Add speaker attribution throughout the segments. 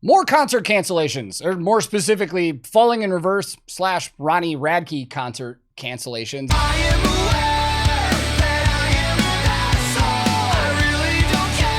Speaker 1: More concert cancellations, or more specifically, Falling in Reverse / Ronnie Radke concert cancellations.
Speaker 2: I am aware that I am an asshole. I really don't care.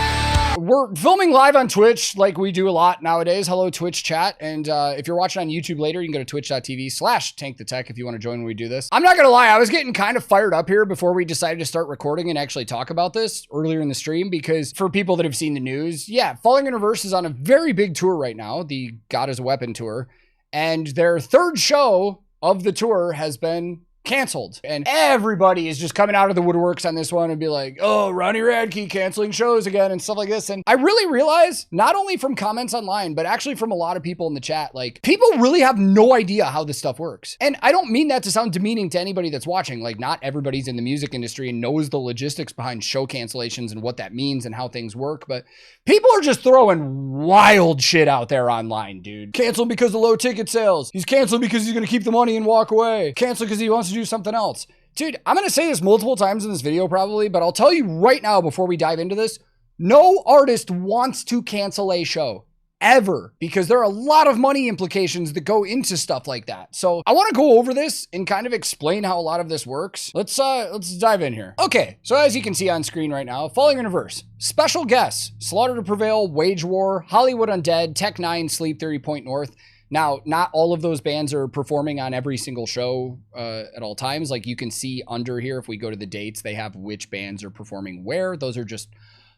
Speaker 1: We're filming live on Twitch like we do a lot nowadays. Hello, Twitch chat. And if you're watching on YouTube later, you can go to twitch.tv/TankTheTech if you want to join when we do this. I'm not going to lie, I was getting kind of fired up here before we decided to start recording and actually talk about this earlier in the stream, because for people that have seen the news, yeah, Falling in Reverse is on a very big tour right now, the God is a Weapon tour. And their third show of the tour has been canceled, and everybody is just coming out of the woodworks on this one and be like, oh, Ronnie Radke canceling shows again and stuff like this. And I really realize, not only from comments online, but actually from a lot of people in the chat, like, people really have no idea how this stuff works. And I don't mean that to sound demeaning to anybody that's watching. Like, not everybody's in the music industry and knows the logistics behind show cancellations and what that means and how things work, but people are just throwing wild shit out there online, dude. Cancel because of low ticket sales. He's canceling because he's gonna keep the money and walk away. Cancel because he wants to do something else. Dude, I'm gonna say this multiple times in this video probably, but I'll tell you right now before we dive into this, no artist wants to cancel a show. Ever, because there are a lot of money implications that go into stuff like that. So I want to go over this and kind of explain how a lot of this works. Let's dive in here. Okay, so as you can see on screen right now, Falling in Reverse. Special guests: Slaughter to Prevail, Wage War, Hollywood Undead, Tech 9, Sleep Theory, Point North. Now, not all of those bands are performing on every single show at all times. Like, you can see under here, if we go to the dates, they have which bands are performing where. Those are just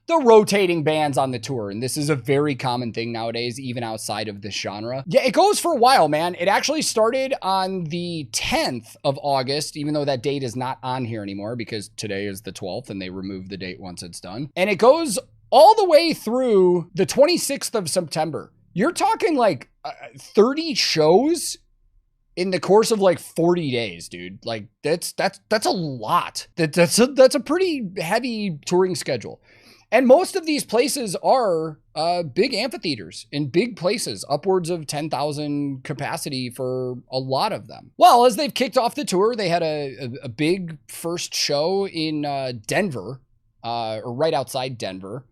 Speaker 1: the rotating bands on the tour. And this is a very common thing nowadays, even outside of this genre. Yeah, it goes for a while, man. It actually started on the 10th of August, even though that date is not on here anymore because today is the 12th and they remove the date once it's done. And it goes all the way through the 26th of September. You're talking like 30 shows in the course of like 40 days, dude. Like, that's a lot. That's a pretty heavy touring schedule. And most of these places are big amphitheaters in big places, upwards of 10,000 capacity for a lot of them. Well, as they've kicked off the tour, they had a big first show in Denver, or right outside Denver.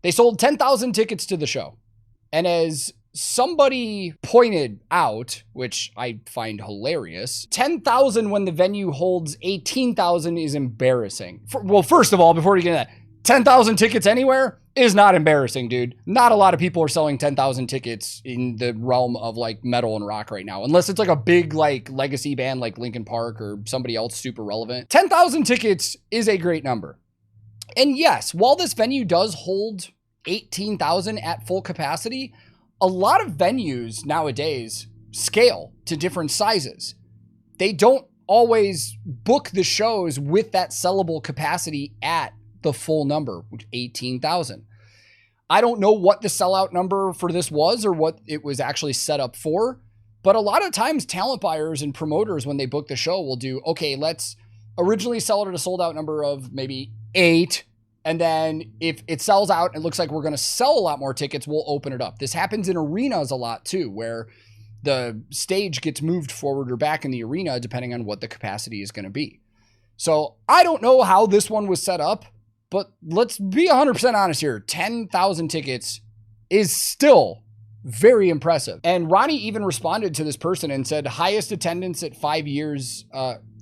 Speaker 1: They sold 10,000 tickets to the show. And as somebody pointed out, which I find hilarious, 10,000 when the venue holds 18,000 is embarrassing. Well, first of all, before you get into that, 10,000 tickets anywhere is not embarrassing, dude. Not a lot of people are selling 10,000 tickets in the realm of like metal and rock right now, unless it's like a big like legacy band like Linkin Park or somebody else super relevant. 10,000 tickets is a great number. And yes, while this venue does hold 18,000 at full capacity, a lot of venues nowadays scale to different sizes. They don't always book the shows with that sellable capacity at the full number, which 18,000. I don't know what the sellout number for this was or what it was actually set up for, but a lot of times talent buyers and promoters, when they book the show, will do, okay, let's originally sell it at a sold out number of maybe 8. And then if it sells out, it looks like we're going to sell a lot more tickets, we'll open it up. This happens in arenas a lot too, where the stage gets moved forward or back in the arena, depending on what the capacity is going to be. So I don't know how this one was set up, but let's be 100% honest here. 10,000 tickets is still very impressive. And Ronnie even responded to this person and said highest attendance at 5 years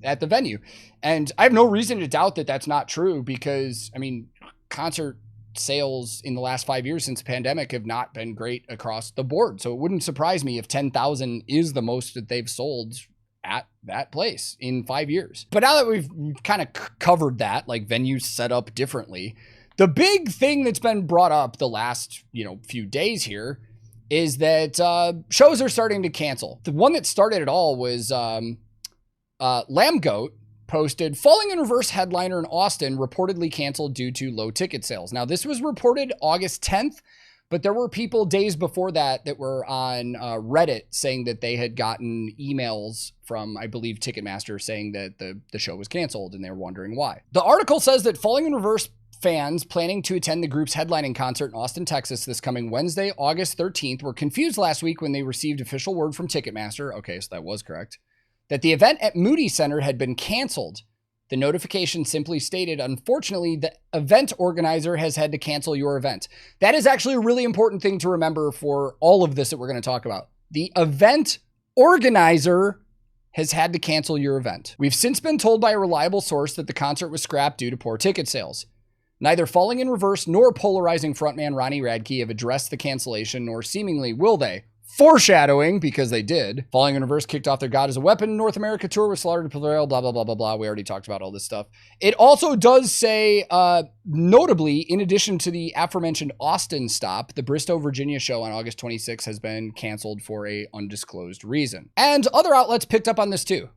Speaker 1: at the venue. And I have no reason to doubt that that's not true, because, I mean, concert sales in the last 5 years since the pandemic have not been great across the board. So it wouldn't surprise me if 10,000 is the most that they've sold at that place in 5 years. But now that we've kind of covered that, like venues set up differently, the big thing that's been brought up the last, few days here is that shows are starting to cancel. The one that started it all was Lambgoat posted, Falling in Reverse headliner in Austin reportedly canceled due to low ticket sales. Now, this was reported August 10th, but there were people days before that were on Reddit saying that they had gotten emails from, I believe, Ticketmaster saying that the show was canceled, and they were wondering why. The article says that Falling in Reverse fans planning to attend the group's headlining concert in Austin, Texas this coming Wednesday, August 13th, were confused last week when they received official word from Ticketmaster, okay, so that was correct, that the event at Moody Center had been canceled. The notification simply stated, unfortunately, the event organizer has had to cancel your event. That is actually a really important thing to remember for all of this that we're going to talk about. The event organizer has had to cancel your event. We've since been told by a reliable source that the concert was scrapped due to poor ticket sales. Neither Falling in Reverse nor polarizing frontman Ronnie Radke have addressed the cancellation, nor seemingly will they. Foreshadowing, because they did. Falling in Reverse kicked off their God as a Weapon North America tour with Slaughter to Prevail, blah, blah, blah, blah, blah. We already talked about all this stuff. It also does say, notably, in addition to the aforementioned Austin stop, the Bristow, Virginia show on August 26 has been canceled for a undisclosed reason. And other outlets picked up on this too.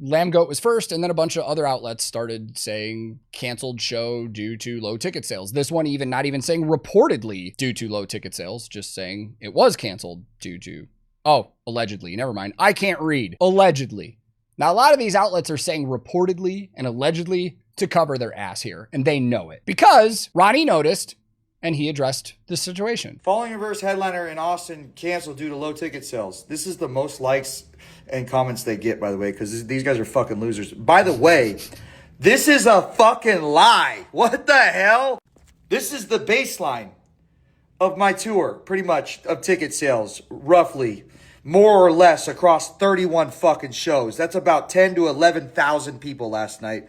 Speaker 1: Lambgoat was first, and then a bunch of other outlets started saying canceled show due to low ticket sales. This one even not even saying reportedly due to low ticket sales, just saying it was canceled due to, allegedly. Never mind. I can't read. Allegedly. Now, a lot of these outlets are saying reportedly and allegedly to cover their ass here, and they know it because Ronnie noticed and he addressed the situation.
Speaker 3: Falling in Reverse headliner in Austin canceled due to low ticket sales. This is the most likes and comments they get, by the way, because these guys are fucking losers. By the way, this is a fucking lie. What the hell? This is the baseline of my tour, pretty much, of ticket sales, roughly, more or less, across 31 fucking shows. That's about 10 to 11,000 people last night.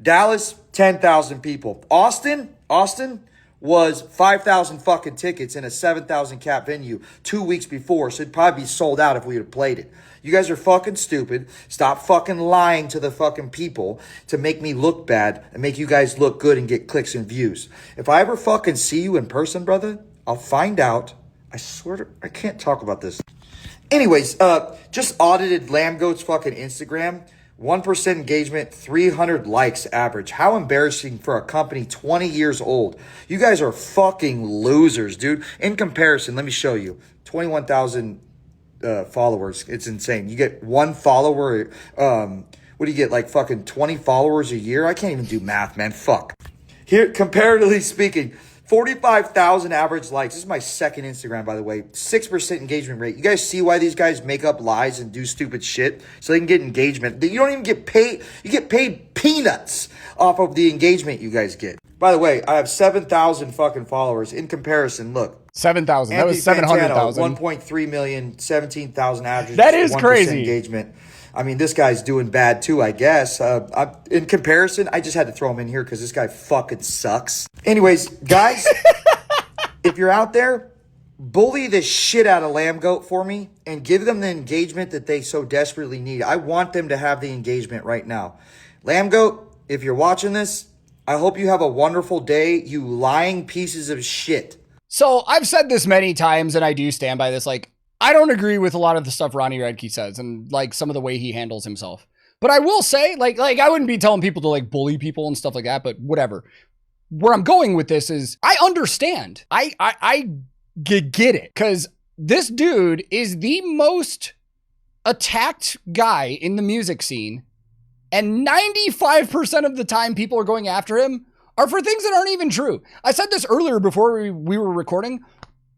Speaker 3: Dallas, 10,000 people. Austin was 5,000 fucking tickets in a 7,000 cap venue 2 weeks before, so it'd probably be sold out if we had played it. You guys are fucking stupid. Stop fucking lying to the fucking people to make me look bad and make you guys look good and get clicks and views. If I ever fucking see you in person, brother, I'll find out. I swear to, I can't talk about this. Anyways, just audited Lambgoat's fucking Instagram. 1% engagement, 300 likes average. How embarrassing for a company 20 years old. You guys are fucking losers, dude. In comparison, let me show you. 21,000 followers. It's insane. You get one follower. What do you get? Like fucking 20 followers a year? I can't even do math, man. Fuck. Here, comparatively speaking, 45,000 average likes. This is my second Instagram, by the way. 6% engagement rate. You guys see why these guys make up lies and do stupid shit so they can get engagement? You don't even get paid. You get paid peanuts off of the engagement you guys get. By the way, I have 7,000 fucking followers. In comparison, look.
Speaker 1: 7,000. That was 700,000.
Speaker 3: 1.3 million, 17,000 average.
Speaker 1: That is
Speaker 3: 1%
Speaker 1: crazy.
Speaker 3: Engagement. I mean, this guy's doing bad too, I guess. In comparison, I just had to throw him in here because this guy fucking sucks. Anyways, guys, if you're out there, bully the shit out of Lambgoat for me and give them the engagement that they so desperately need. I want them to have the engagement right now. Lambgoat, if you're watching this, I hope you have a wonderful day, you lying pieces of shit.
Speaker 1: So I've said this many times and I do stand by this. Like, I don't agree with a lot of the stuff Ronnie Radke says and like some of the way he handles himself. But I will say, like I wouldn't be telling people to like bully people and stuff like that, but whatever. Where I'm going with this is I understand. I get it. Because this dude is the most attacked guy in the music scene. And 95% of the time people are going after him are for things that aren't even true. I said this earlier before we were recording.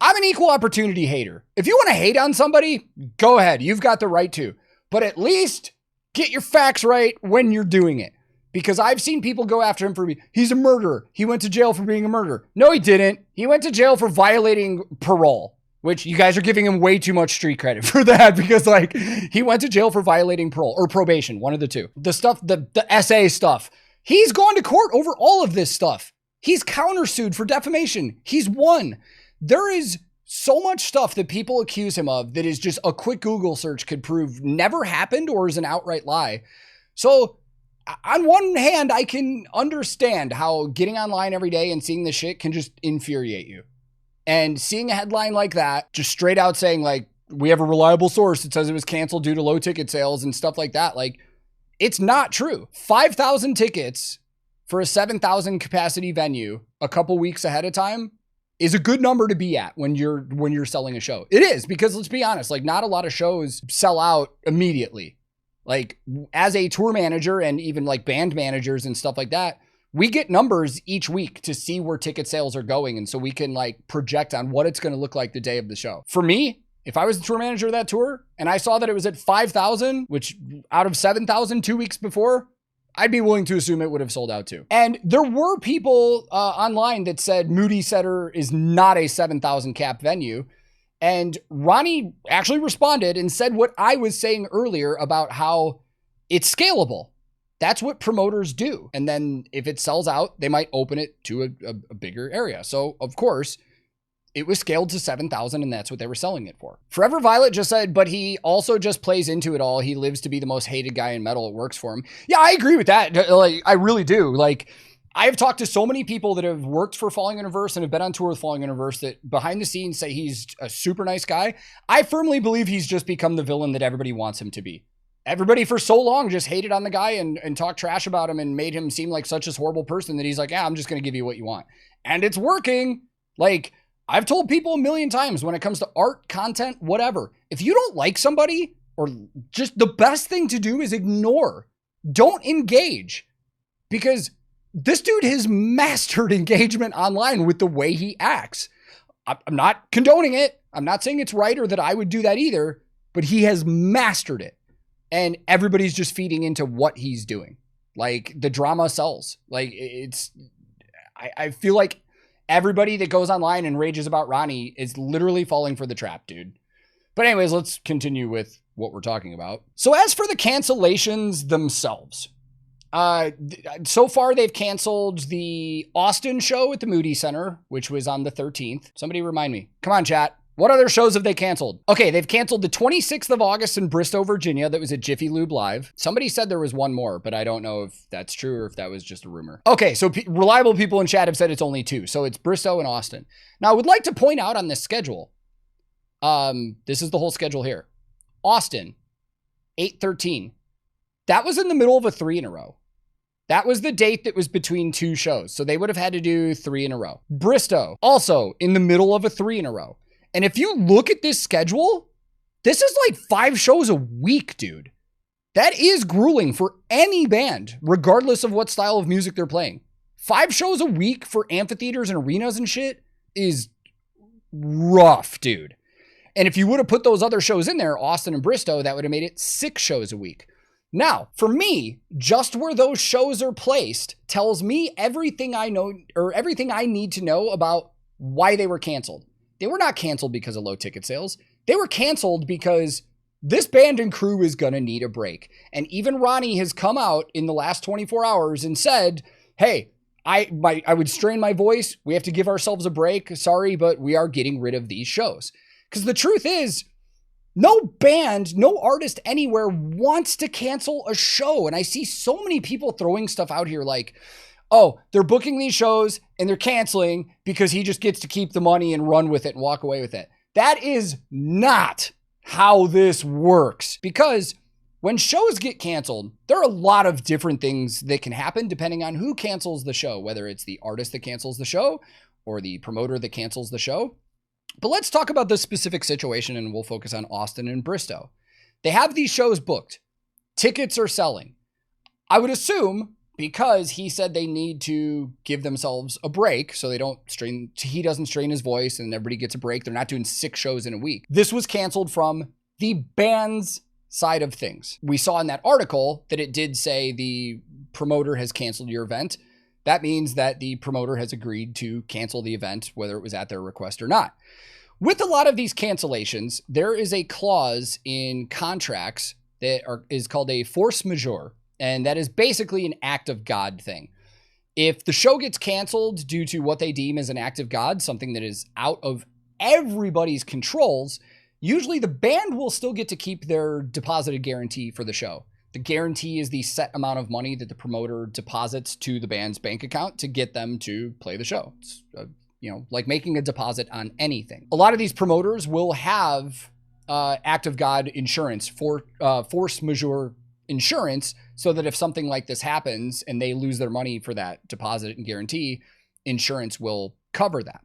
Speaker 1: I'm an equal opportunity hater. If you want to hate on somebody, go ahead. You've got the right to. But at least get your facts right when you're doing it. Because I've seen people go after him for, he's a murderer. He went to jail for being a murderer. No, he didn't. He went to jail for violating parole, which you guys are giving him way too much street credit for that because like he went to jail for violating parole or probation, one of the two. The stuff, the SA stuff. He's gone to court over all of this stuff. He's countersued for defamation. He's won. There is so much stuff that people accuse him of that is just a quick Google search could prove never happened or is an outright lie. So on one hand, I can understand how getting online every day and seeing this shit can just infuriate you. And seeing a headline like that, just straight out saying like, we have a reliable source that says it was canceled due to low ticket sales and stuff like that. Like, it's not true. 5,000 tickets for a 7,000 capacity venue a couple weeks ahead of time is a good number to be at when you're selling a show. It is, because let's be honest, like not a lot of shows sell out immediately. Like as a tour manager and even like band managers and stuff like that, we get numbers each week to see where ticket sales are going. And so we can like project on what it's going to look like the day of the show. For me, if I was the tour manager of that tour and I saw that it was at 5,000, which out of 7,000 2 weeks before, I'd be willing to assume it would have sold out too. And there were people online that said Moody Center is not a 7,000 cap venue. And Ronnie actually responded and said what I was saying earlier about how it's scalable. That's what promoters do. And then if it sells out, they might open it to a bigger area. So of course, it was scaled to 7,000 and that's what they were selling it for. Forever Violet just said, but he also just plays into it all. He lives to be the most hated guy in metal. It works for him. Yeah, I agree with that. Like, I really do. Like, I've talked to so many people that have worked for Falling Universe and have been on tour with Falling Universe that behind the scenes say he's a super nice guy. I firmly believe he's just become the villain that everybody wants him to be. Everybody for so long just hated on the guy and talked trash about him and made him seem like such a horrible person that he's like, yeah, I'm just going to give you what you want. And it's working. Like, I've told people a million times when it comes to art, content, whatever, if you don't like somebody, or just the best thing to do is ignore. Don't engage. Because this dude has mastered engagement online with the way he acts. I'm not condoning it. I'm not saying it's right or that I would do that either, but he has mastered it. And everybody's just feeding into what he's doing. Like, the drama sells. Like, I feel like everybody that goes online and rages about Ronnie is literally falling for the trap, dude. But anyways, let's continue with what we're talking about. So as for the cancellations themselves, so far they've canceled the Austin show at the Moody Center, which was on the 13th. Somebody remind me. Come on, chat. What other shows have they canceled? Okay, they've canceled the 26th of August in Bristow, Virginia. That was at Jiffy Lube Live. Somebody said there was one more, but I don't know if that's true or if that was just a rumor. Okay, so reliable people in chat have said it's only two. So it's Bristow and Austin. Now, I would like to point out on this schedule, this is the whole schedule here. Austin, 8/13. That was in the middle of a 3 in a row. That was the date that was between two shows. So they would have had to do 3 in a row. Bristow, also in the middle of a 3 in a row. And if you look at this schedule, this is like 5 shows a week, dude. That is grueling for any band, regardless of what style of music they're playing. 5 shows a week for amphitheaters and arenas and shit is rough, dude. And if you would have put those other shows in there, Austin and Bristow, that would have made it 6 shows a week. Now, for me, just where those shows are placed tells me everything I know, or everything I need to know about why they were canceled. They were not canceled because of low ticket sales. They were canceled because this band and crew is going to need a break. And even Ronnie has come out in the last 24 hours and said, hey, I would strain my voice. We have to give ourselves a break. Sorry, but we are getting rid of these shows. Because the truth is, no band, no artist anywhere wants to cancel a show. And I see so many people throwing stuff out here like, oh, they're booking these shows and they're canceling because he just gets to keep the money and run with it and walk away with it. That is not how this works. Because when shows get canceled, there are a lot of different things that can happen depending on who cancels the show, whether it's the artist that cancels the show or the promoter that cancels the show. But let's talk about this specific situation and we'll focus on Austin and Bristow. They have these shows booked. Tickets are selling. I would assume because he said they need to give themselves a break so they don't strain, he doesn't strain his voice and everybody gets a break. They're not doing 6 shows in a week. This was canceled from the band's side of things. We saw in that article that it did say the promoter has canceled your event. That means that the promoter has agreed to cancel the event, whether it was at their request or not. With a lot of these cancellations, there is a clause in contracts that is called a force majeure. And that is basically an act of God thing. If the show gets canceled due to what they deem as an act of God, something that is out of everybody's controls, usually the band will still get to keep their deposited guarantee for the show. The guarantee is the set amount of money that the promoter deposits to the band's bank account to get them to play the show. It's, like making a deposit on anything. A lot of these promoters will have act of God insurance, for force majeure insurance, so that if something like this happens and they lose their money for that deposit and guarantee, insurance will cover that.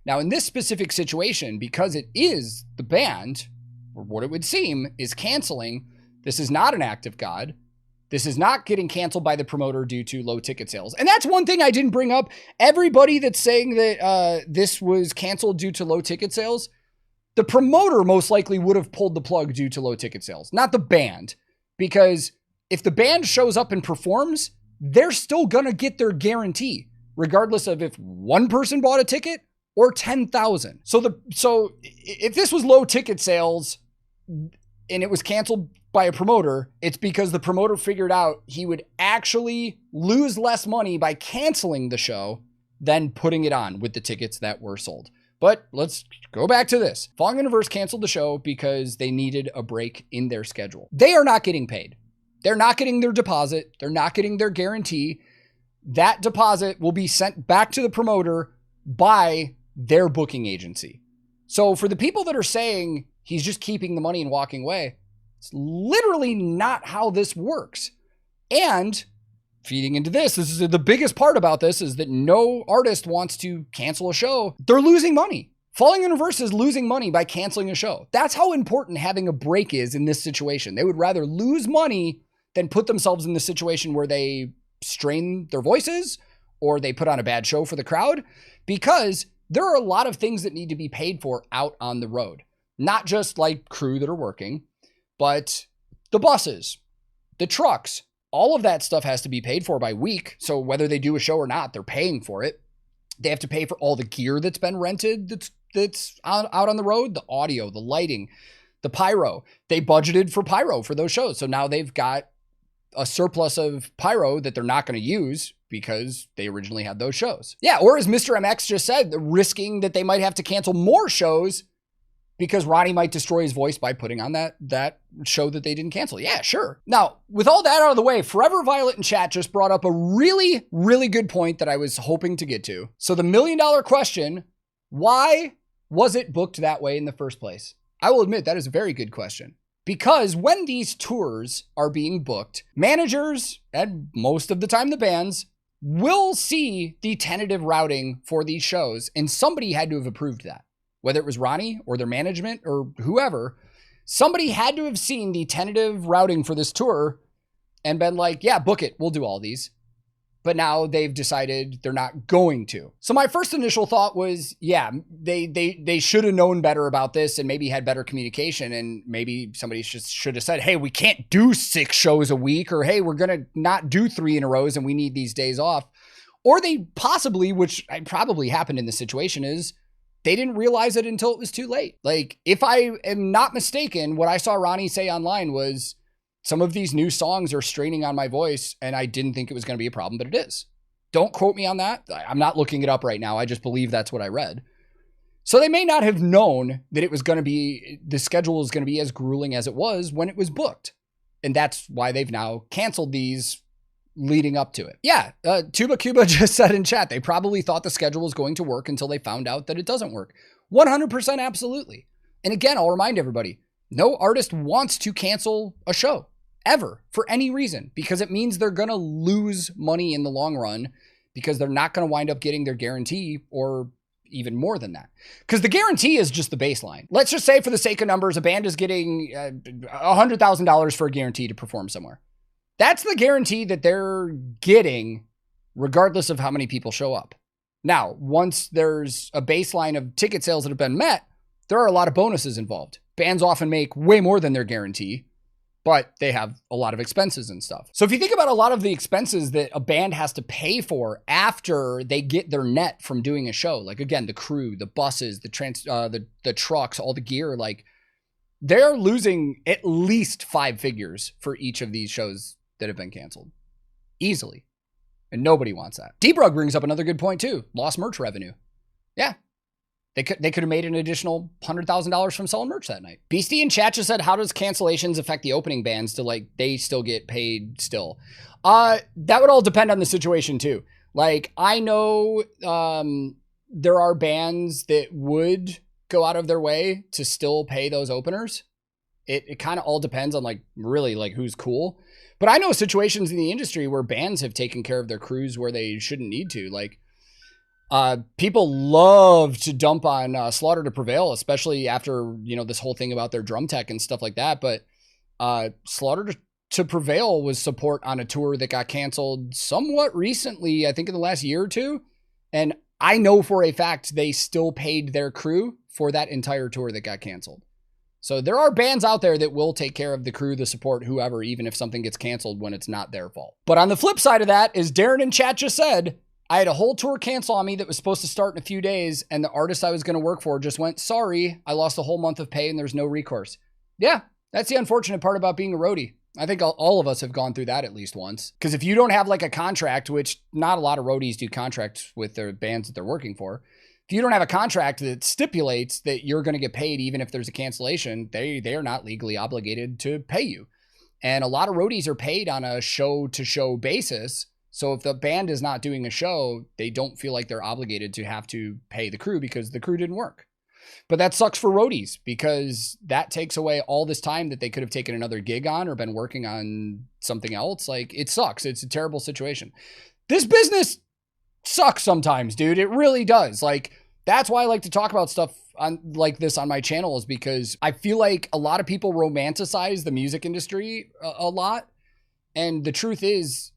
Speaker 1: Now, in this specific situation, because it is the band, or what it would seem, is canceling, this is not an act of God. This is not getting canceled by the promoter due to low ticket sales. And that's one thing I didn't bring up. Everybody that's saying that this was canceled due to low ticket sales, the promoter most likely would have pulled the plug due to low ticket sales, not the band. Because if the band shows up and performs, they're still going to get their guarantee, regardless of if one person bought a ticket or 10,000. So if this was low ticket sales and it was canceled by a promoter, it's because the promoter figured out he would actually lose less money by canceling the show than putting it on with the tickets that were sold. But let's go back to this. Falling Universe canceled the show because they needed a break in their schedule. They are not getting paid. They're not getting their deposit. They're not getting their guarantee. That deposit will be sent back to the promoter by their booking agency. So for the people that are saying he's just keeping the money and walking away, it's literally not how this works. And feeding into this is the biggest part about this, is that no artist wants to cancel a show. They're losing money. Falling Universe is losing money by canceling a show. That's how important having a break is in this situation. They would rather lose money than put themselves in the situation where they strain their voices or they put on a bad show for the crowd, because there are a lot of things that need to be paid for out on the road. Not just like crew that are working, but the buses, the trucks, all of that stuff has to be paid for by week. So whether they do a show or not, they're paying for it. They have to pay for all the gear that's been rented that's out on the road, the audio, the lighting, the pyro. They budgeted for pyro for those shows. So now they've got a surplus of pyro that they're not going to use because they originally had those shows. Yeah, or as Mr. MX just said, they're risking that they might have to cancel more shows because Ronnie might destroy his voice by putting on that show that they didn't cancel. Yeah, sure. Now, with all that out of the way, Forever Violet in chat just brought up a really, really good point that I was hoping to get to. So the $1 million question, why was it booked that way in the first place? I will admit that is a very good question. Because when these tours are being booked, managers, and most of the time the bands, will see the tentative routing for these shows, and somebody had to have approved that. Whether it was Ronnie or their management or whoever, somebody had to have seen the tentative routing for this tour and been like, yeah, book it. We'll do all these. But now they've decided they're not going to. So my first initial thought was, yeah, they should have known better about this and maybe had better communication. And maybe somebody should have said, hey, we can't do 6 shows a week, or hey, we're going to not do 3 in a row and we need these days off. Or they possibly, which probably happened in this situation, is they didn't realize it until it was too late. Like, if I am not mistaken, what I saw Ronnie say online was, some of these new songs are straining on my voice, and I didn't think it was going to be a problem, but it is. Don't quote me on that. I'm not looking it up right now. I just believe that's what I read. So they may not have known that it was going to be, the schedule was going to be as grueling as it was when it was booked. And that's why they've now canceled these leading up to it. Yeah, Tuba Cuba just said in chat, they probably thought the schedule was going to work until they found out that it doesn't work. 100% absolutely. And again, I'll remind everybody, no artist wants to cancel a show ever for any reason, because it means they're going to lose money in the long run, because they're not going to wind up getting their guarantee, or even more than that. Because the guarantee is just the baseline. Let's just say, for the sake of numbers, a band is getting $100,000 for a guarantee to perform somewhere. That's the guarantee that they're getting regardless of how many people show up. Now, once there's a baseline of ticket sales that have been met, there are a lot of bonuses involved. Bands often make way more than their guarantee, but they have a lot of expenses and stuff. So if you think about a lot of the expenses that a band has to pay for after they get their net from doing a show, like, again, the crew, the buses, the trucks, all the gear, like, they're losing at least 5 figures for each of these shows that have been canceled. Easily. And nobody wants that. Deebrug brings up another good point too. Lost merch revenue. Yeah. They could have made an additional $100,000 from selling merch that night. Beastie in chat just said, how does cancellations affect the opening bands to, like, they still get paid still? That would all depend on the situation too. Like, I know there are bands that would go out of their way to still pay those openers. It kind of all depends on, like, really, like, who's cool. But I know situations in the industry where bands have taken care of their crews where they shouldn't need to. Like, people love to dump on Slaughter to Prevail, especially after, you know, this whole thing about their drum tech and stuff like that. But Slaughter to Prevail was support on a tour that got canceled somewhat recently, I think in the last year or two. And I know for a fact they still paid their crew for that entire tour that got canceled. So there are bands out there that will take care of the crew, the support, whoever, even if something gets canceled when it's not their fault. But on the flip side of that, as Darren in chat just said, I had a whole tour cancel on me that was supposed to start in a few days, and the artist I was going to work for just went, sorry, I lost a whole month of pay and there's no recourse. Yeah, that's the unfortunate part about being a roadie. I think all of us have gone through that at least once. Because if you don't have like a contract, which not a lot of roadies do contracts with their bands that they're working for. If you don't have a contract that stipulates that you're going to get paid even if there's a cancellation, they are not legally obligated to pay you. And a lot of roadies are paid on a show-to-show basis. So if the band is not doing a show, they don't feel like they're obligated to have to pay the crew because the crew didn't work. But that sucks for roadies because that takes away all this time that they could have taken another gig on or been working on something else. Like, it sucks. It's a terrible situation. This business sucks sometimes, dude. It really does. Like, that's why I like to talk about stuff on like this on my channel, is because I feel like a lot of people romanticize the music industry a lot. And the truth is,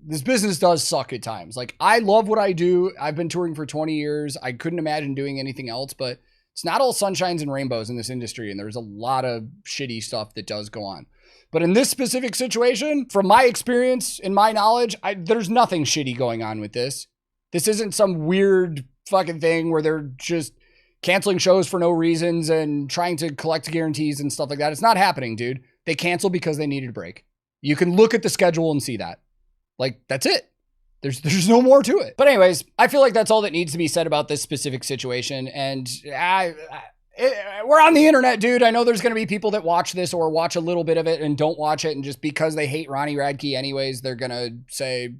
Speaker 1: this business does suck at times. Like, I love what I do. I've been touring for 20 years. I couldn't imagine doing anything else, but it's not all sunshines and rainbows in this industry. And there's a lot of shitty stuff that does go on. But in this specific situation, from my experience and my knowledge, there's nothing shitty going on with this. This isn't some weird fucking thing where they're just canceling shows for no reasons and trying to collect guarantees and stuff like that. It's not happening, dude. They canceled because they needed a break. You can look at the schedule and see that. Like, that's it. There's no more to it. But anyways, I feel like that's all that needs to be said about this specific situation. And we're on the internet, dude. I know there's going to be people that watch this or watch a little bit of it and don't watch it. And just because they hate Ronnie Radke anyways, they're going to say,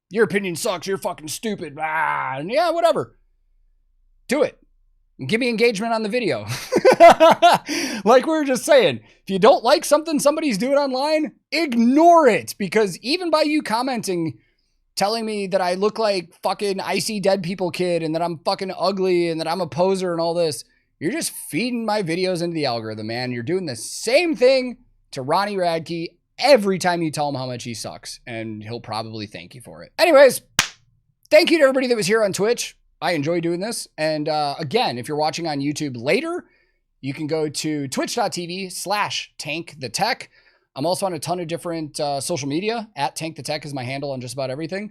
Speaker 1: your opinion sucks. You're fucking stupid. And yeah, whatever. Do it. And give me engagement on the video. Like we were just saying, if you don't like something somebody's doing online, ignore it. Because even by you commenting, telling me that I look like fucking I See Dead People kid and that I'm fucking ugly and that I'm a poser and all this, you're just feeding my videos into the algorithm, man. You're doing the same thing to Ronnie Radke every time you tell him how much he sucks, and he'll probably thank you for it. Anyways, thank you to everybody that was here on Twitch. I enjoy doing this. And again, if you're watching on YouTube later, you can go to twitch.tv/TankTheTech. I'm also on a ton of different social media. @TankTheTech is my handle on just about everything.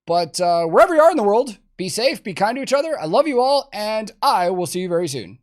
Speaker 1: But wherever you are in the world, be safe, be kind to each other. I love you all, and I will see you very soon.